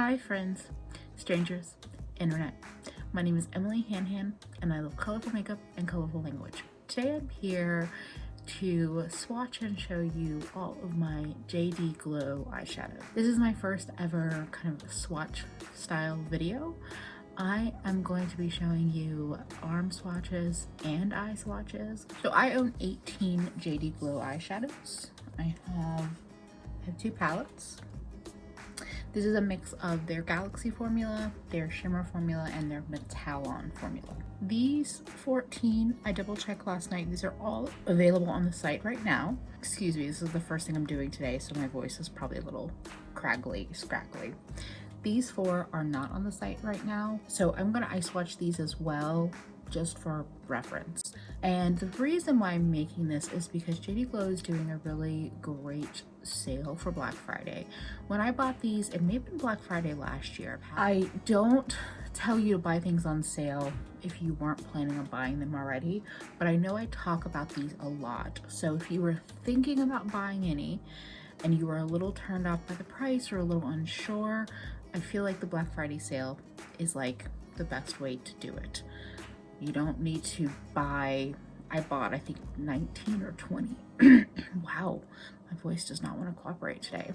Hi friends, strangers, internet. My name is Emily Hanhan and I love colorful makeup and colorful language. Today I'm here to swatch and show you all of my JD Glow eyeshadow. This is my first ever kind of swatch style video. I am going to be showing you arm swatches and eye swatches. So I own 18 JD Glow eyeshadows. I have two palettes. This is a mix of their Galaxy formula, their Shimmer formula, and their Metallon formula. These 14, I double checked last night. These are all available on the site right now. Excuse me, this is the first thing I'm doing today, so my voice is probably a little scraggly. These 4 are not on the site right now, so I'm gonna eye swatch these as well, just for reference. And the reason why I'm making this is because JD Glow is doing a really great sale for Black Friday. When I bought these, it may have been Black Friday last year. I don't tell you to buy things on sale if you weren't planning on buying them already, but I know I talk about these a lot. So if you were thinking about buying any and you were a little turned off by the price or a little unsure, I feel like the Black Friday sale is like the best way to do it. You don't need to buy, I bought I think 19 or 20. Wow, my voice does not want to cooperate today.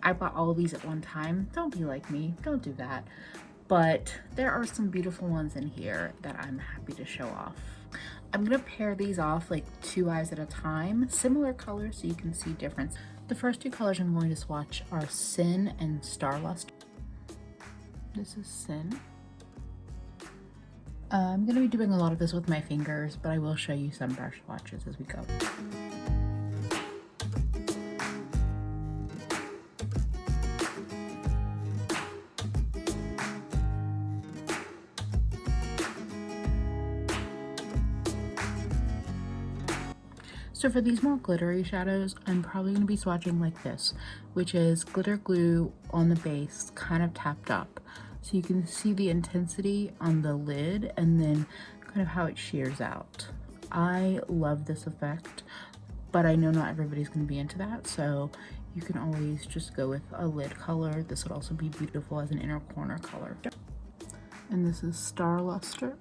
I bought all of these at one time. Don't be like me, don't do that. But there are some beautiful ones in here that I'm happy to show off. I'm gonna pair these off like 2 eyes at a time, similar colors so you can see difference. The first 2 colors I'm going to swatch are Sin and Starluster. This is Sin. I'm going to be doing a lot of this with my fingers, but I will show you some brush swatches as we go. So for these more glittery shadows, I'm probably going to be swatching like this, which is glitter glue on the base, kind of tapped up. So you can see the intensity on the lid and then kind of how it shears out. I love this effect, but I know not everybody's going to be into that, so you can always just go with a lid color. This would also be beautiful as an inner corner color. And this is Starluster.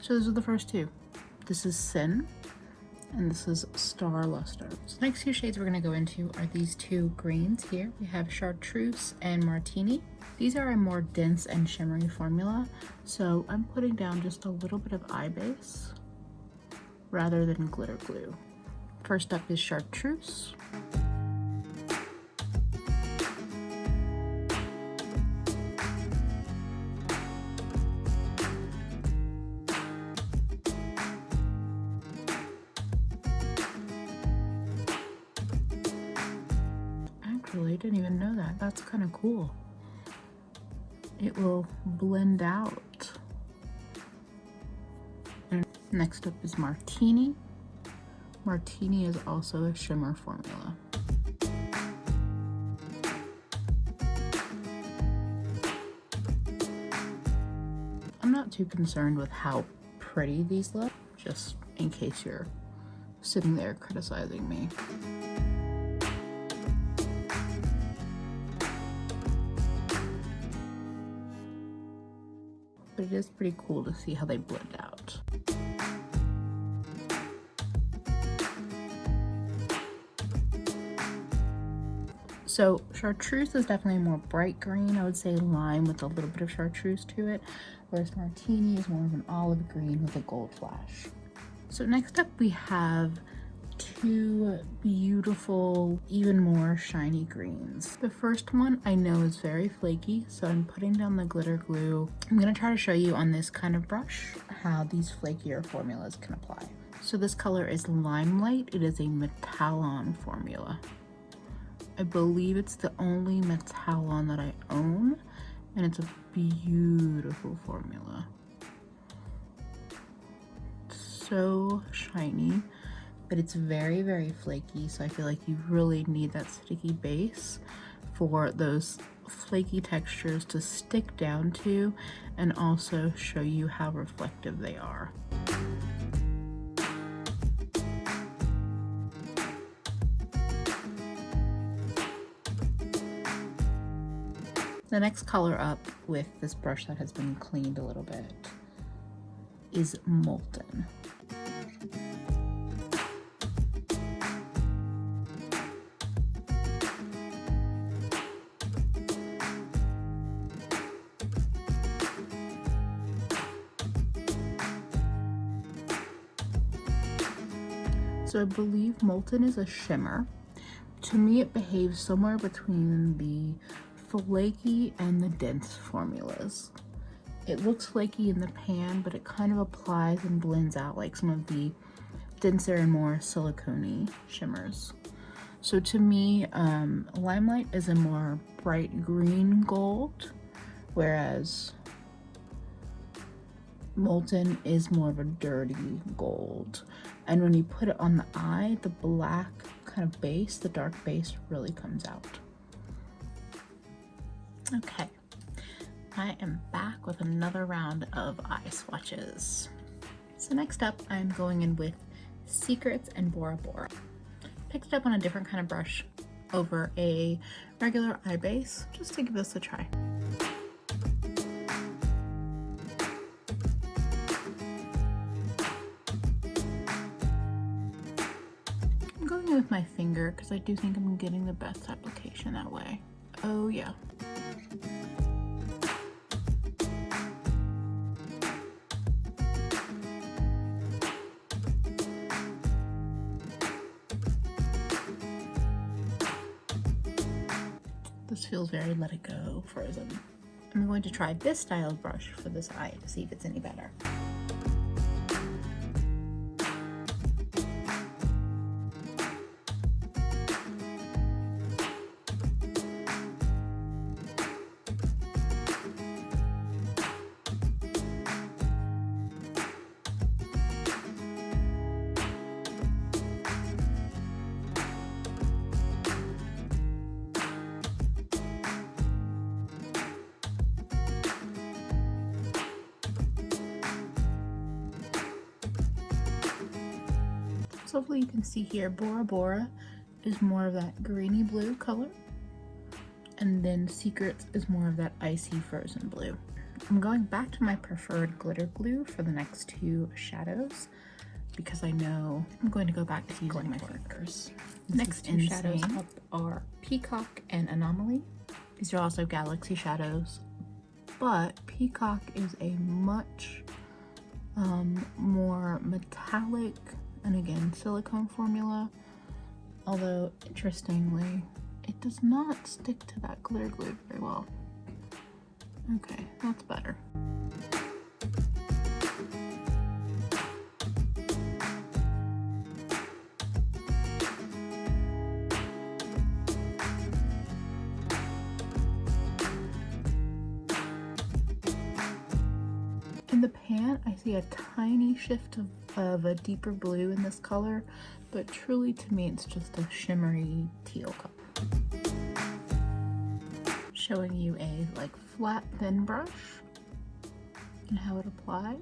So those are the first 2. This is Sin and this is Starluster. So the next 2 shades we're going to go into are these 2 greens here. We have Chartreuse and Martini. These are a more dense and shimmery formula, so I'm putting down just a little bit of eye base rather than glitter glue. First up is Chartreuse. I didn't even know that. That's kind of cool. It will blend out. And next up is Martini. Martini is also a shimmer formula. I'm not too concerned with how pretty these look, just in case you're sitting there criticizing me. But it is pretty cool to see how they blend out. So Chartreuse is definitely a more bright green. I would say lime with a little bit of chartreuse to it, whereas Martini is more of an olive green with a gold flash. So next up we have 2 beautiful, even more shiny greens. The first one I know is very flaky, so I'm putting down the glitter glue. I'm going to try to show you on this kind of brush how these flakier formulas can apply. So this color is Limelight. It is a Metallon formula. I believe it's the only Metallon that I own, and it's a beautiful formula. So shiny, but it's very, very flaky, so I feel like you really need that sticky base for those flaky textures to stick down to and also show you how reflective they are. The next color up with this brush that has been cleaned a little bit is Molten. So I believe Molten is a shimmer. To me, it behaves somewhere between the flaky and the dense formulas. It looks flaky in the pan, but it kind of applies and blends out like some of the denser and more silicone-y shimmers. So to me, Limelight is a more bright green gold, whereas Molten is more of a dirty gold. And when you put it on the eye, the black kind of base, the dark base, really comes out. Okay, I am back with another round of eye swatches. So next up, I'm going in with Secrets and Bora. Picked it up on a different kind of brush over a regular eye base, just to give this a try. I'm going in with my finger because I do think I'm getting the best application that way. Oh yeah. This feels very Let It Go, Frozen. I'm going to try this style of brush for this eye to see if it's any better. So hopefully you can see here, Bora is more of that greeny blue color, and then Secrets is more of that icy frozen blue. I'm going back to my preferred glitter glue for the next two shadows because I know I'm going to go back to using my fingers. Next two shadows up are Peacock and Anomaly. These are also Galaxy shadows, but Peacock is a much more metallic and again silicone formula, although interestingly it does not stick to that glitter glue very well. Okay, that's better. In the pan, I see a tiny shift of a deeper blue in this color, but truly to me it's just a shimmery teal color. Showing you a like flat thin brush and how it applies.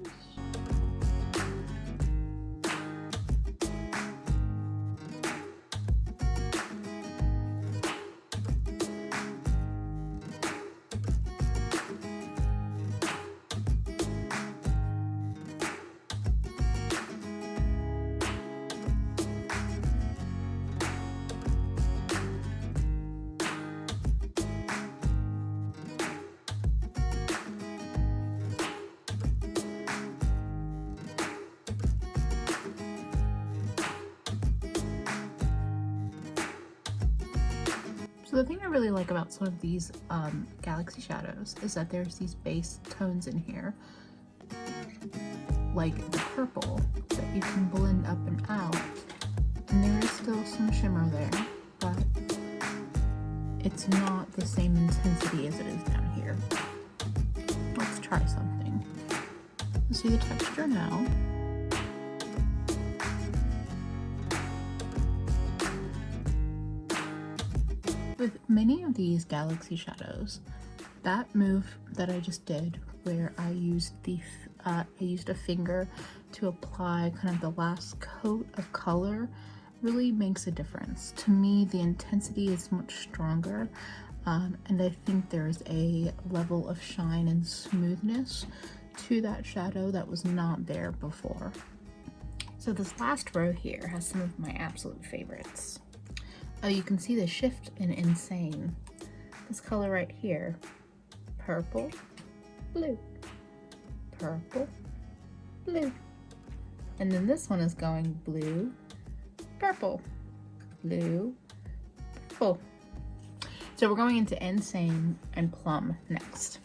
So the thing I really like about some of these Galaxy shadows is that there's these base tones in here, like the purple, that you can blend up and out, and there is still some shimmer there, but it's not the same intensity as it is down here. Let's try something. See the texture now. With many of these Galaxy shadows, that move that I just did, where I used a finger to apply kind of the last coat of color, really makes a difference. To me, the intensity is much stronger, and I think there's a level of shine and smoothness to that shadow that was not there before. So this last row here has some of my absolute favorites. You can see the shift in N-Sane. This color right here, purple, blue, purple, blue. And then this one is going blue, purple, blue, purple. So we're going into N-Sane and Plum next.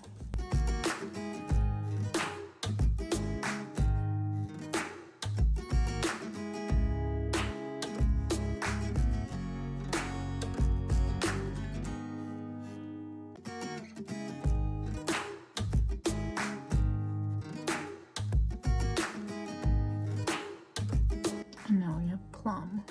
And now we have Plum.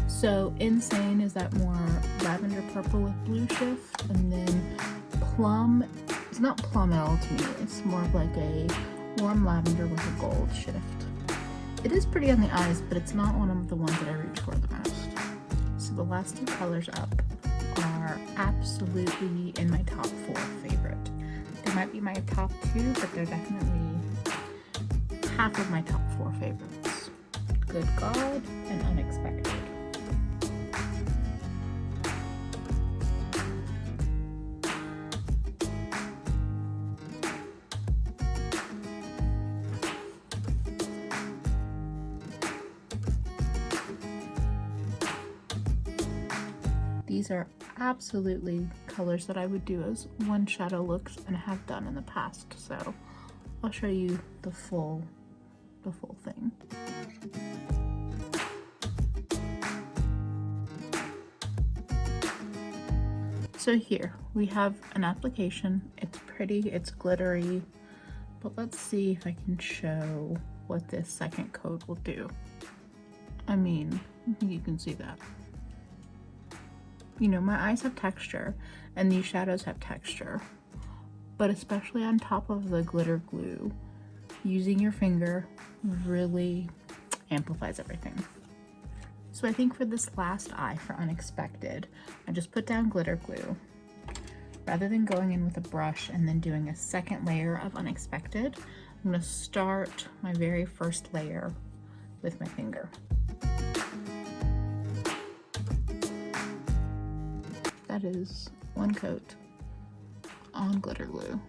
So N-Sane is that more lavender purple with blue shift, and then Plum, it's not plum at all to me, it's more of like a warm lavender with a gold shift. It is pretty on the eyes, but it's not one of the ones that I reach for the most. So the last two colors up are absolutely in my top 4 favorite. They might be my top 2, but they're definitely half of my top 4 favorites. Good Gawd and Unexpected. These are absolutely colors that I would do as one shadow looks and have done in the past. So I'll show you the full thing. So here we have an application. It's pretty, it's glittery, but let's see if I can show what this second coat will do. I mean, I think you can see that. You know, my eyes have texture and these shadows have texture, but especially on top of the glitter glue, using your finger really amplifies everything. So I think for this last eye for Unexpected, I just put down glitter glue. Rather than going in with a brush and then doing a second layer of Unexpected, I'm going to start my very first layer with my finger. That is one coat on glitter glue.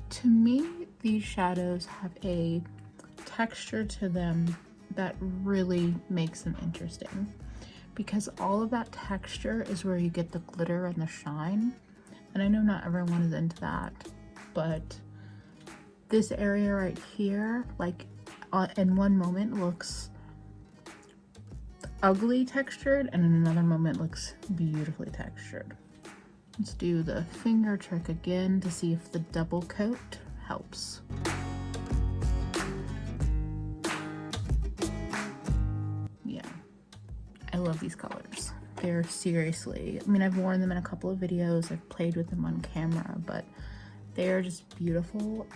To me, these shadows have a texture to them that really makes them interesting, because all of that texture is where you get the glitter and the shine. And I know not everyone is into that, but this area right here, like in one moment looks ugly textured and in another moment looks beautifully textured. Let's do the finger trick again to see if the double coat helps. Yeah, I love these colors. They're seriously, I mean, I've worn them in a couple of videos, I've played with them on camera, but they are just beautiful.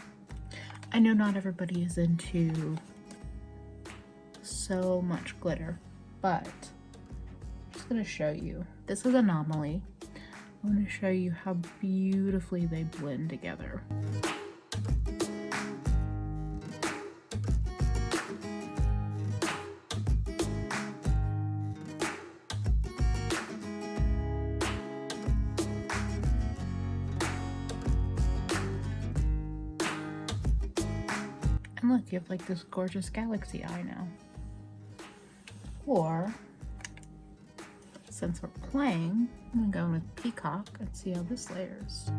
I know not everybody is into so much glitter, but I'm just gonna show you. This is Anomaly. I'm going to show you how beautifully they blend together. And look, you have like this gorgeous galaxy eye now. Or, since we're playing, I'm gonna go in with Peacock and see how this layers.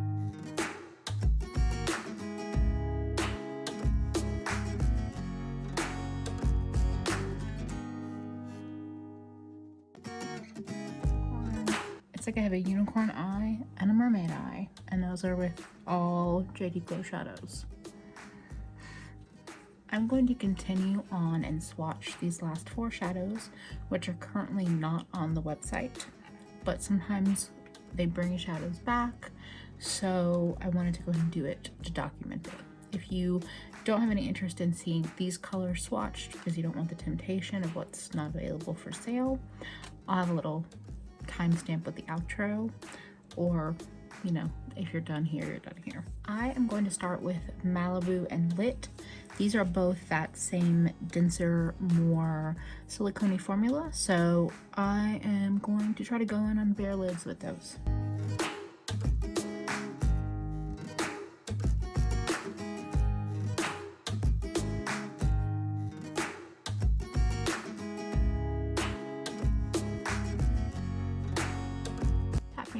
It's like I have a unicorn eye and a mermaid eye, and those are with all JD Glow shadows. I'm going to continue on and swatch these last 4 shadows, which are currently not on the website, but sometimes they bring shadows back, so I wanted to go ahead and do it to document it. If you don't have any interest in seeing these colors swatched because you don't want the temptation of what's not available for sale, I'll have a little timestamp with the outro, or you know, if you're done here, you're done here. I am going to start with Malibu and Lit. These are both that same denser, more silicone formula, so I am going to try to go in on bare lids with those.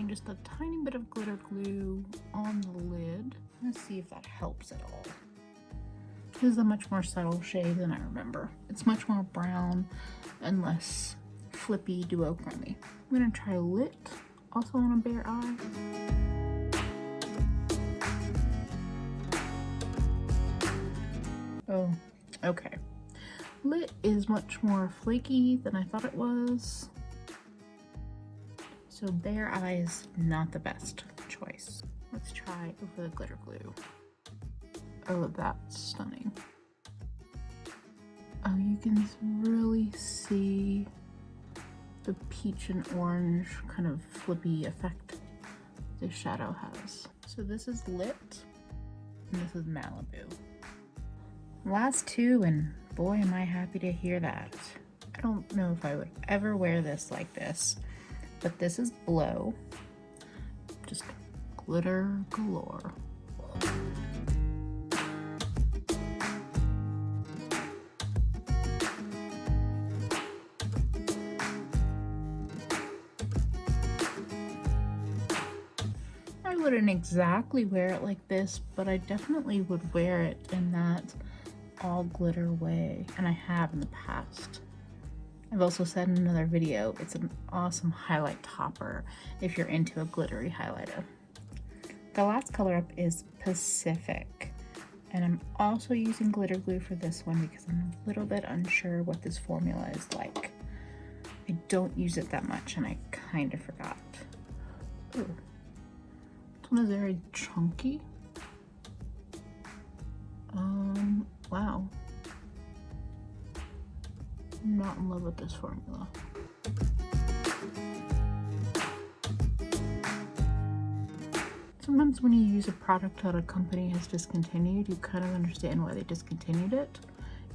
Just a tiny bit of glitter glue on the lid. Let's see if that helps at all. This is a much more subtle shade than I remember. It's much more brown and less flippy duochrome. I'm gonna try Lit, also on a bare eye. Oh, okay. Lit is much more flaky than I thought it was. So bare eyes, not the best choice. Let's try over the glitter glue. Oh, that's stunning. Oh, you can really see the peach and orange kind of flippy effect this shadow has. So this is Lit, and this is Malibu. Last 2, and boy am I happy to hear that. I don't know if I would ever wear this like this, but this is Blow, just glitter galore. I wouldn't exactly wear it like this, but I definitely would wear it in that all glitter way, and I have in the past. I've also said in another video, it's an awesome highlight topper if you're into a glittery highlighter. The last color up is Pacific, and I'm also using glitter glue for this one because I'm a little bit unsure what this formula is like. I don't use it that much, and I kind of forgot. Ooh. This one is very chunky. Wow. I'm not in love with this formula. Sometimes when you use a product that a company has discontinued, you kind of understand why they discontinued it.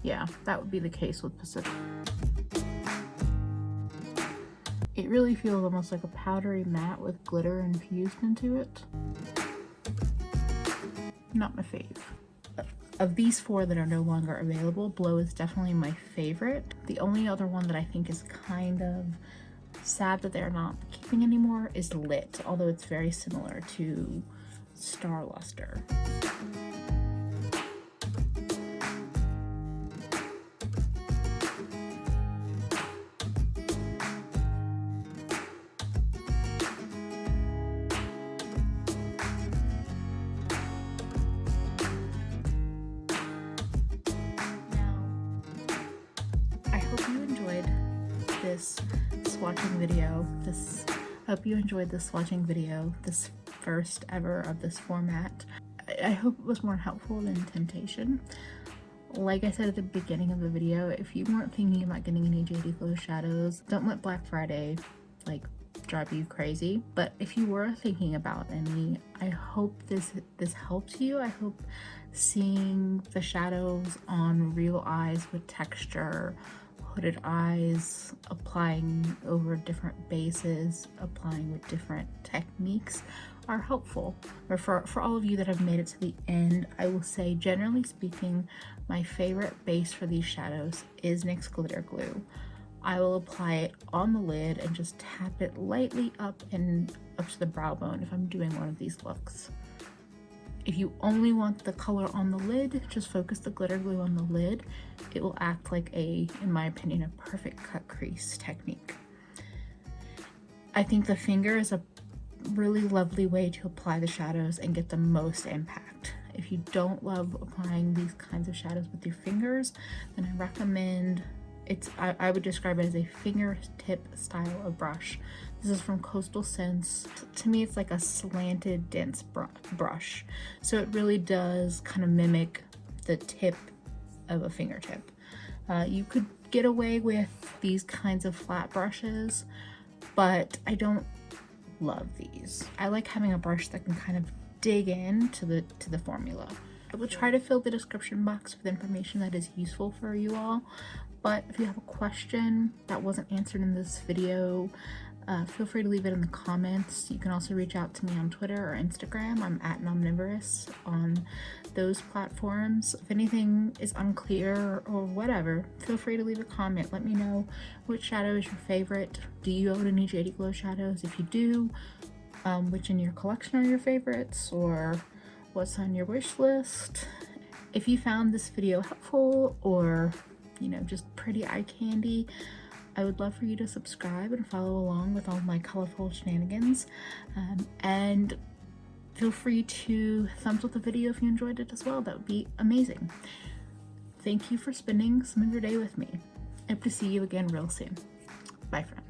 Yeah, that would be the case with Pacific. It really feels almost like a powdery matte with glitter infused into it. Not my fave. Of these 4 that are no longer available, Blow is definitely my favorite. The only other one that I think is kind of sad that they're not keeping anymore is Lit, although it's very similar to Starluster. This swatching video. I hope you enjoyed this swatching video, this first ever of this format. I hope it was more helpful than temptation. Like I said at the beginning of the video, if you weren't thinking about getting any JD Glow shadows, don't let Black Friday like drive you crazy. But if you were thinking about any, I hope this helps you. I hope seeing the shadows on real eyes with texture, hooded eyes, applying over different bases, applying with different techniques are helpful. Or for all of you that have made it to the end, I will say, generally speaking, my favorite base for these shadows is NYX Glitter Glue. I will apply it on the lid and just tap it lightly up and up to the brow bone if I'm doing one of these looks. If you only want the color on the lid, just focus the glitter glue on the lid. It will act like in my opinion, a perfect cut crease technique. I think the finger is a really lovely way to apply the shadows and get the most impact. If you don't love applying these kinds of shadows with your fingers, then I recommend I would describe it as a fingertip style of brush. This is from Coastal Scents. To me, it's like a slanted, dense brush. So it really does kind of mimic the tip of a fingertip. You could get away with these kinds of flat brushes, but I don't love these. I like having a brush that can kind of dig in to the formula. I will try to fill the description box with information that is useful for you all, but if you have a question that wasn't answered in this video, feel free to leave it in the comments. You can also reach out to me on Twitter or Instagram. I'm at Nomnivorous on those platforms. If anything is unclear or whatever, feel free to leave a comment. Let me know which shadow is your favorite. Do you own any JD Glow shadows? If you do, which in your collection are your favorites, or what's on your wish list? If you found this video helpful or, you know, just pretty eye candy, I would love for you to subscribe and follow along with all my colorful shenanigans. And feel free to thumbs up the video if you enjoyed it as well. That would be amazing. Thank you for spending some of your day with me. I hope to see you again real soon. Bye for now.